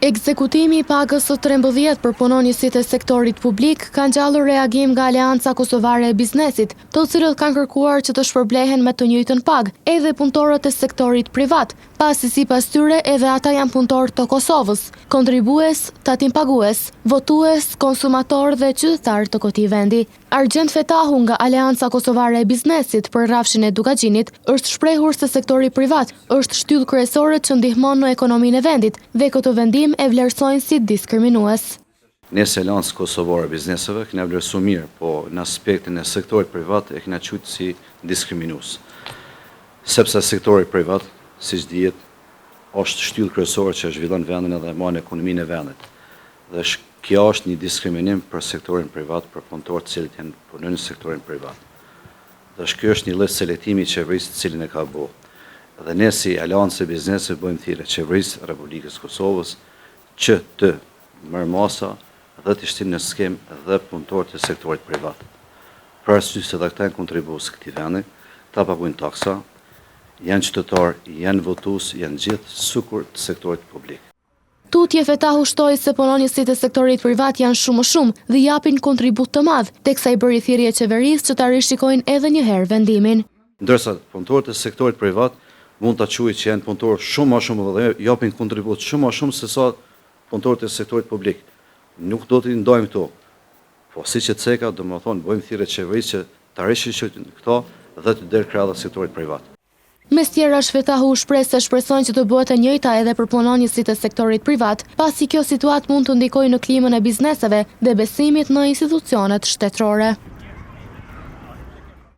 Ekzekutimi i pagës së 13 për punonjësit e sektorit publik ka ngjallur reagim nga Aleanca Kosovare e Biznesit, të cilët kanë kërkuar që të shpërblehen me të njëjtën pagë edhe punëtorët e sektorit privat, pasi sipas tyre edhe ata janë punëtorë të Kosovës, kontribues, tatim pagues, votues, konsumator dhe qytetar të këtij vendi. Argjend Fetahu nga Aleanca Kosovare e Biznesit për rrafshin e Dukagjinit është shprehur se sektori privat është shtyllë kryesore që ndihmon në ekonominë e vendit dhe këtë vendim e vlerësojnë si diskriminues. Ne si Aleancë Kosovare e Bizneseve kena vlerësuar mirë, po në aspektin e sektorit privat e kena qujtë si diskriminues. Sepse sektori privat, siç dihet, është shtyllë kryesore që zhvillon vendin edhe mon ekonominë e vendit. Dhe kjo është një diskriminim për sektorin privat, për punëtorët që janë punojnë në sektorin privat. Dhe kjo është një lloj selektimi i qeverisë të cilin e ka bërë. Dhe ne si Aleancë e Bizneseve bëjmë thirrje qeverisë e Republikës Kosovës që të marrë masa dhe të shtin në skemë dhe punëtorët e sektorit privat. Për arsye se ata janë kontribues këtij vendi, ta paguajnë taksa, janë qytetarë, janë votues, janë gjithë sukur të sektorit publik. Tutje Fetahu shtoi se punonjësit e sektorit privat janë shumë dhe japin kontribut të madh, teksa i bëri thirrje qeverisë që ta rishikojnë edhe një herë vendimin. Ndërsa punëtorët e sektorit privat mund ta quajë që janë punëtorë shumë më shumë dhe japin kontribut shumë më shumë se sa punëtorët e sektorit publik. Nuk do t'i ndajmë këto. Po siç e ceka, domethënë bëjmë thirrje qeverisë që ta rishikojnë këto dhe të derë krahas sektorit privat. Mes tjerash Fetahu shpreh se shpresojnë që të bëhet e njëjta edhe për punonjësit e sektorit privat, pasi kjo situatë mund të ndikojë në klimën e bizneseve dhe besimit në institucionet shtetërore.